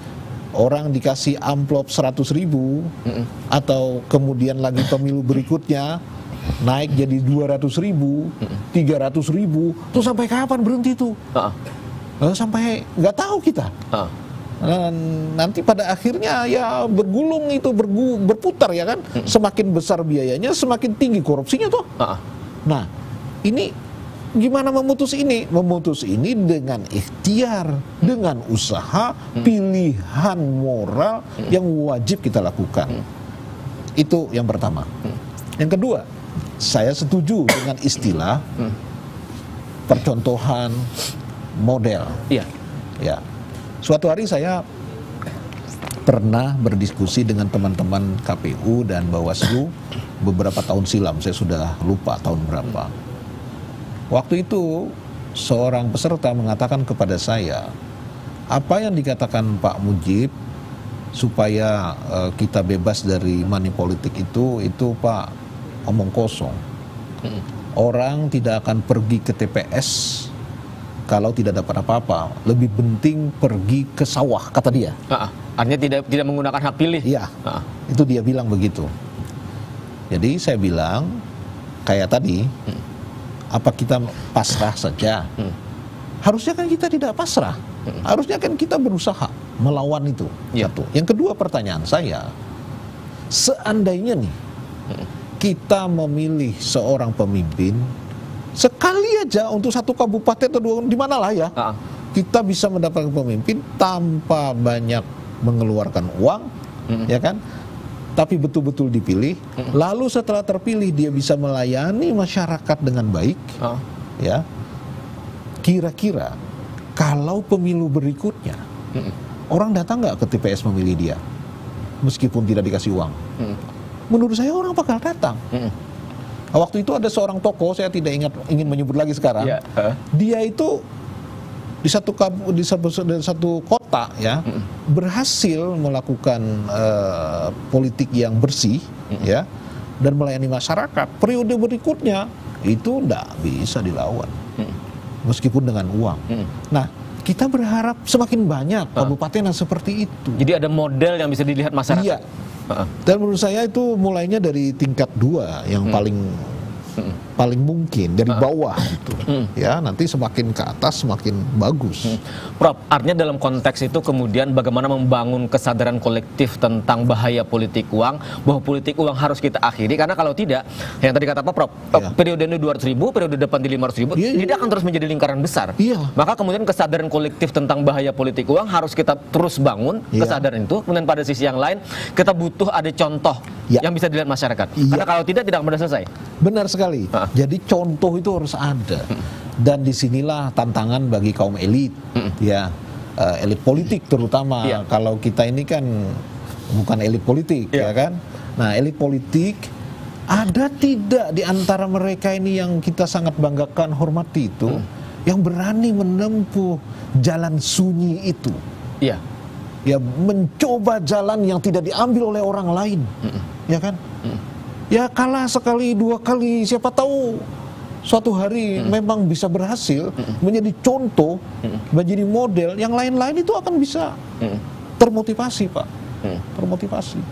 orang dikasih amplop 100.000, atau kemudian lagi pemilu berikutnya naik jadi 200.000, 300.000, tuh sampai kapan berhenti tuh? Sampai nggak tahu kita. Nanti pada akhirnya ya bergulung itu, berputar, ya kan? Semakin besar biayanya, semakin tinggi korupsinya tuh. Nah, ini gimana memutus ini? Memutus ini dengan ikhtiar, dengan usaha, pilihan moral yang wajib kita lakukan. Itu yang pertama. Yang kedua, saya setuju dengan istilah percontohan model. Iya. Ya, suatu hari saya pernah berdiskusi dengan teman-teman KPU dan Bawaslu beberapa tahun silam, saya sudah lupa tahun berapa. Waktu itu seorang peserta mengatakan kepada saya, apa yang dikatakan Pak Mujib supaya kita bebas dari money politik itu Pak omong kosong. Orang tidak akan pergi ke TPS kalau tidak dapat apa-apa. Lebih penting pergi ke sawah, kata dia. Artinya tidak menggunakan hak pilih. Iya, itu dia bilang begitu. Jadi saya bilang kayak tadi, apa kita pasrah saja? Harusnya kan kita tidak pasrah. Harusnya kan kita berusaha melawan itu. Satu. Yang kedua, pertanyaan saya, seandainya nih kita memilih seorang pemimpin, sekali aja untuk satu kabupaten atau dua, di mana lah ya, kita bisa mendapatkan pemimpin tanpa banyak mengeluarkan uang, ya kan? Tapi betul-betul dipilih. Lalu setelah terpilih dia bisa melayani masyarakat dengan baik, ya. Kira-kira kalau pemilu berikutnya orang datang nggak ke TPS memilih dia, meskipun tidak dikasih uang? Menurut saya orang bakal datang. Waktu itu ada seorang tokoh, saya tidak ingin menyebut lagi sekarang. Dia itu di satu kota ya, berhasil melakukan politik yang bersih, ya, dan melayani masyarakat. Periode berikutnya itu tidak bisa dilawan, meskipun dengan uang. Nah, kita berharap semakin banyak kabupaten yang seperti itu. Jadi ada model yang bisa dilihat masyarakat. Iya. Dan menurut saya itu mulainya dari tingkat 2 yang paling mungkin, dari bawah gitu. Ya, nanti semakin ke atas semakin bagus. Prof, artinya dalam konteks itu kemudian bagaimana membangun kesadaran kolektif tentang bahaya politik uang, bahwa politik uang harus kita akhiri, karena kalau tidak, yang tadi kata Pak Prof, periode ini 200.000, periode depan di 500.000, tidak akan terus menjadi lingkaran besar. Maka kemudian kesadaran kolektif tentang bahaya politik uang harus kita terus bangun, kesadaran itu. Kemudian pada sisi yang lain, kita butuh ada contoh yang bisa dilihat masyarakat. Karena kalau tidak akan mudah selesai. Benar sekali. Jadi contoh itu harus ada. Dan disinilah tantangan bagi kaum elit, ya, elit politik terutama. Kalau kita ini kan bukan elit politik, ya kan. Nah, elit politik ada tidak di antara mereka ini yang kita sangat banggakan, hormati itu, yang berani menempuh jalan sunyi itu. Ya, mencoba jalan yang tidak diambil oleh orang lain, ya kan. Ya, kalah sekali, 2 kali, siapa tahu suatu hari memang bisa berhasil menjadi contoh, menjadi model, yang lain-lain itu akan bisa termotivasi, Pak. Termotivasi.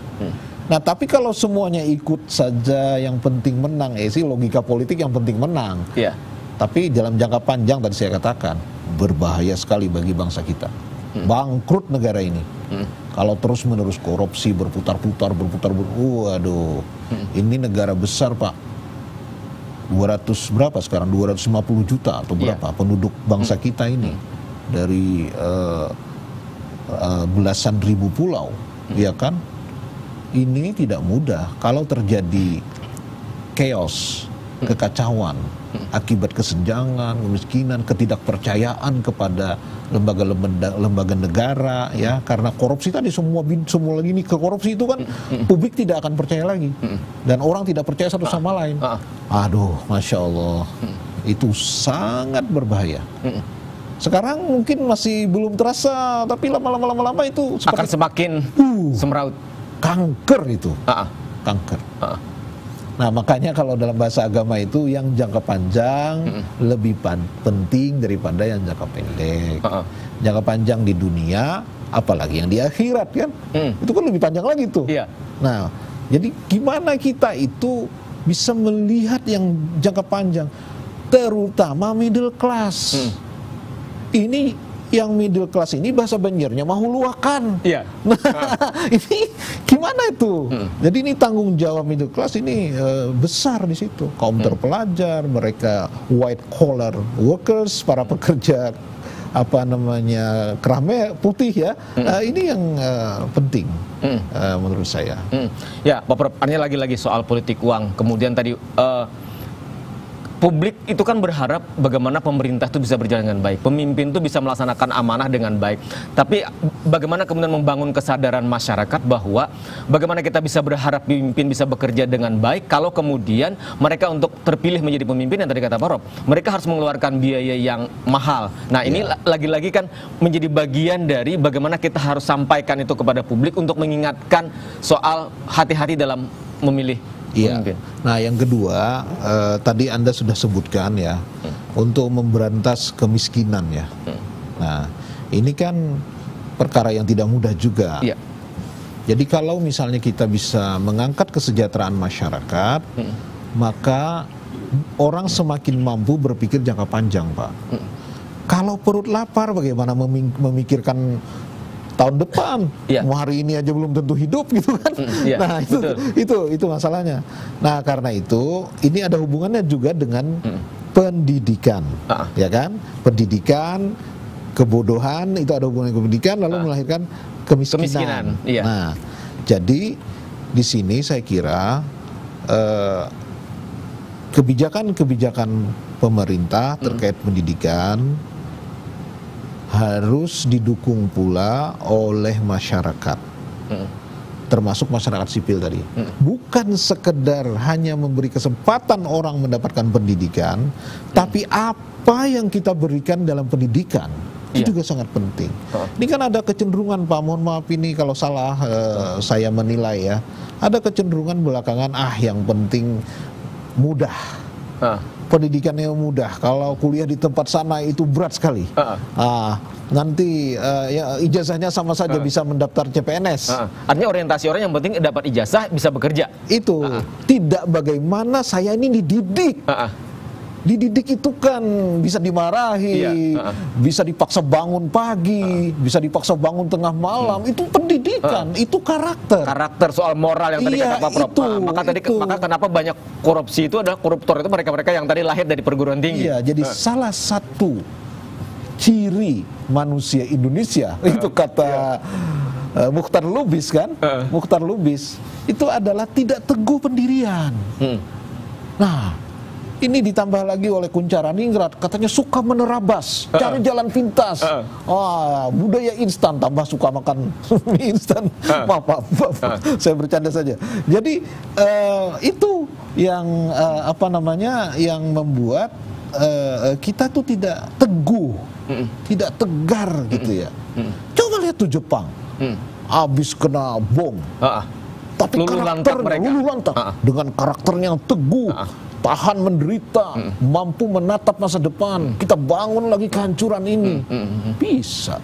Nah, tapi kalau semuanya ikut saja yang penting menang, sih logika politik yang penting menang. Tapi dalam jangka panjang tadi saya katakan, berbahaya sekali bagi bangsa kita. Bangkrut negara ini. Kalau terus-menerus korupsi berputar-putar, waduh, ini negara besar, Pak. 200 berapa sekarang? 250 juta atau berapa penduduk bangsa kita ini, dari belasan ribu pulau, ya kan? Ini tidak mudah kalau terjadi chaos, kekacauan akibat kesenjangan, kemiskinan, ketidakpercayaan kepada lembaga negara, ya, karena korupsi tadi semua lagi ini ke korupsi itu kan, publik tidak akan percaya lagi, dan orang tidak percaya satu sama lain. Aduh, Masya Allah, itu sangat berbahaya. Sekarang mungkin masih belum terasa, tapi lama-lama itu akan semakin semeraut. Kanker itu, kanker. Nah, makanya kalau dalam bahasa agama itu yang jangka panjang lebih penting daripada yang jangka pendek. Jangka panjang di dunia, apalagi yang di akhirat kan, itu kan lebih panjang lagi tuh. Nah, jadi gimana kita itu bisa melihat yang jangka panjang, terutama middle class. Ini yang middle class ini bahasa Banjarnya mahuluakan. Nah, ini gimana itu? Jadi ini tanggung jawab middle class ini besar di situ. Kaum terpelajar, mereka white collar workers, para pekerja apa namanya kerah putih ya. Ini yang penting menurut saya. Ya, Pak Prof, ini lagi-lagi soal politik uang. Kemudian tadi publik itu kan berharap bagaimana pemerintah itu bisa berjalan dengan baik, pemimpin itu bisa melaksanakan amanah dengan baik. Tapi bagaimana kemudian membangun kesadaran masyarakat bahwa bagaimana kita bisa berharap pemimpin bisa bekerja dengan baik kalau kemudian mereka untuk terpilih menjadi pemimpin yang tadi kata Pak Rob, mereka harus mengeluarkan biaya yang mahal. Nah ini lagi-lagi kan menjadi bagian dari bagaimana kita harus sampaikan itu kepada publik untuk mengingatkan soal hati-hati dalam memilih. Iya. Nah, yang kedua tadi Anda sudah sebutkan ya untuk memberantas kemiskinan ya. Nah, ini kan perkara yang tidak mudah juga. Iya. Jadi kalau misalnya kita bisa mengangkat kesejahteraan masyarakat, maka orang semakin mampu berpikir jangka panjang, Pak. Kalau perut lapar, bagaimana memikirkan tahun depan, hari ini aja belum tentu hidup gitu kan. Nah itu masalahnya. Nah karena itu ini ada hubungannya juga dengan pendidikan, ya kan? Pendidikan, kebodohan itu ada hubungan dengan pendidikan lalu melahirkan kemiskinan. Nah jadi di sini saya kira kebijakan-kebijakan pemerintah terkait pendidikan harus didukung pula oleh masyarakat, termasuk masyarakat sipil tadi. Bukan sekedar hanya memberi kesempatan orang mendapatkan pendidikan, tapi apa yang kita berikan dalam pendidikan itu juga sangat penting. Ini kan ada kecenderungan, Pak, mohon maaf ini kalau salah saya menilai ya, ada kecenderungan belakangan yang penting mudah. Pendidikannya mudah, kalau kuliah di tempat sana itu berat sekali. Nanti ya, ijazahnya sama saja bisa mendaftar CPNS. Artinya orientasi orang yang penting dapat ijazah bisa bekerja. Itu tidak bagaimana saya ini dididik. Dididik itu kan bisa dimarahi, bisa dipaksa bangun pagi, bisa dipaksa bangun tengah malam. Itu pendidikan, itu karakter. Karakter soal moral yang tadi kata Pak Prof. Maka kenapa banyak korupsi itu adalah koruptor itu mereka-mereka yang tadi lahir dari perguruan tinggi. Iya, jadi salah satu ciri manusia Indonesia itu kata Mukhtar Lubis kan, Mukhtar Lubis itu adalah tidak teguh pendirian. Nah. Ini ditambah lagi oleh Kuncharaningrat, katanya suka menerabas, cari jalan pintas. Budaya instan, tambah suka makan mie instan. Maaf, saya bercanda saja. Jadi itu yang yang membuat kita tuh tidak teguh, tidak tegar gitu ya. Coba lihat tuh Jepang, habis kena bom, tapi karakternya luluh lantak dengan karakternya yang teguh. Tahan menderita, mampu menatap masa depan. Kita bangun lagi kehancuran ini. Bisa.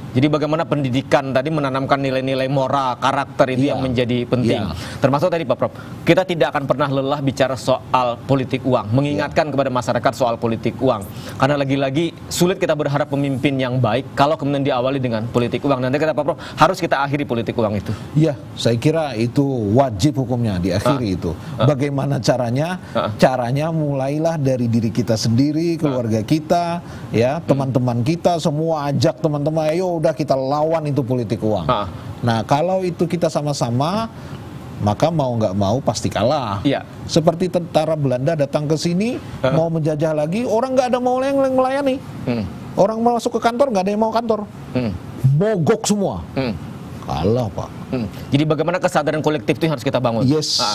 Jadi bagaimana pendidikan tadi menanamkan nilai-nilai moral, karakter itu yang menjadi penting. Termasuk tadi Pak Prof, kita tidak akan pernah lelah bicara soal politik uang, mengingatkan kepada masyarakat soal politik uang. Karena lagi-lagi sulit kita berharap pemimpin yang baik kalau kemudian diawali dengan politik uang. Nanti kata Pak Prof, harus kita akhiri politik uang itu. Iya, saya kira itu wajib hukumnya diakhiri itu. Bagaimana caranya? Caranya mulailah dari diri kita sendiri, keluarga kita, ya, teman-teman kita, semua ajak teman-teman, ayo udah kita lawan itu politik uang. Nah kalau itu kita sama-sama, maka mau nggak mau pasti kalah. Seperti tentara Belanda datang ke sini mau menjajah lagi, orang nggak ada mau yang melayani. Orang masuk ke kantor nggak ada yang mau kantor, mogok semua. Kalah, Pak. Jadi bagaimana kesadaran kolektif itu yang harus kita bangun.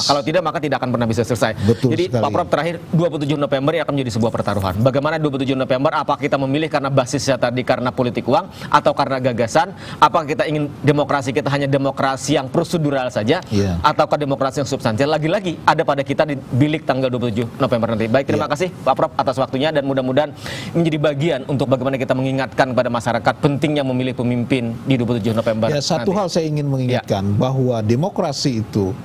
Kalau tidak maka tidak akan pernah bisa selesai. Jadi sekali. Pak Prof, terakhir 27 November akan menjadi sebuah pertaruhan. Bagaimana 27 November, apakah kita memilih karena basisnya tadi karena politik uang atau karena gagasan? Apakah kita ingin demokrasi kita hanya demokrasi yang prosedural saja ataukah demokrasi yang substansial? Lagi-lagi ada pada kita di bilik tanggal 27 November nanti. Baik, terima kasih Pak Prof atas waktunya dan mudah-mudahan menjadi bagian untuk bagaimana kita mengingatkan kepada masyarakat pentingnya memilih pemimpin di 27 November. Satu hal saya ingin mengingatkan mengingatkan bahwa demokrasi itu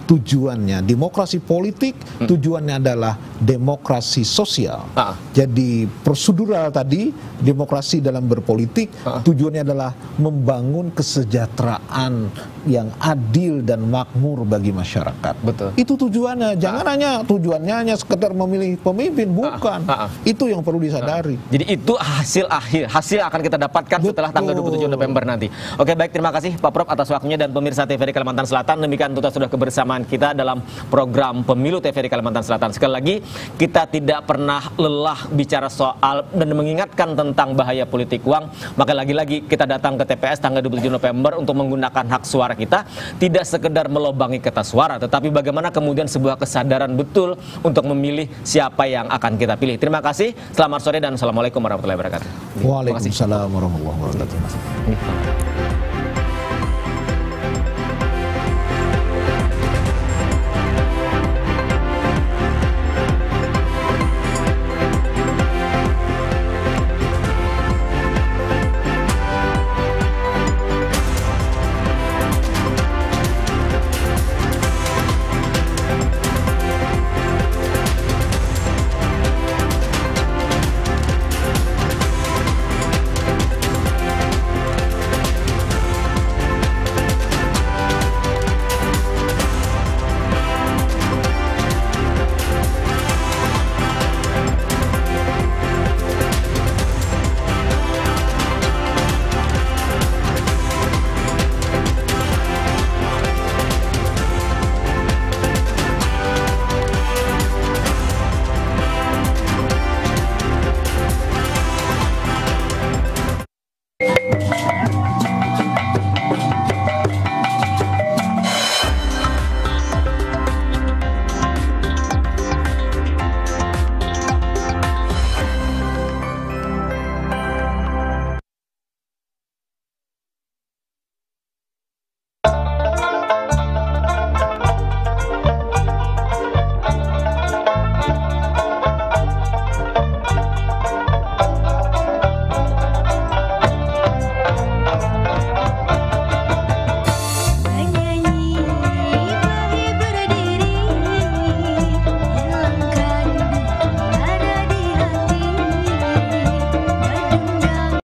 tujuannya, demokrasi politik tujuannya adalah demokrasi sosial. Jadi prosedural tadi, demokrasi dalam berpolitik tujuannya adalah membangun kesejahteraan yang adil dan makmur bagi masyarakat. Betul. Itu tujuannya, jangan hanya tujuannya hanya sekedar memilih pemimpin, bukan. Itu yang perlu disadari. Jadi itu hasil akan kita dapatkan setelah tanggal 27 November nanti. Oke, baik, terima kasih Pak Prof atas waktunya dan pemirsa TVRI Kalimantan Selatan. Demikian tuntas sudah kebersamaan kita dalam program Pemilu TVRI Kalimantan Selatan. Sekali lagi, kita tidak pernah lelah bicara soal dan mengingatkan tentang bahaya politik uang. Maka lagi-lagi kita datang ke TPS tanggal 27 November untuk menggunakan hak suara kita, tidak sekedar melobangi kertas suara, tetapi bagaimana kemudian sebuah kesadaran betul untuk memilih siapa yang akan kita pilih. Terima kasih, selamat sore dan assalamualaikum warahmatullahi wabarakatuh. Waalaikumsalam warahmatullahi wabarakatuh.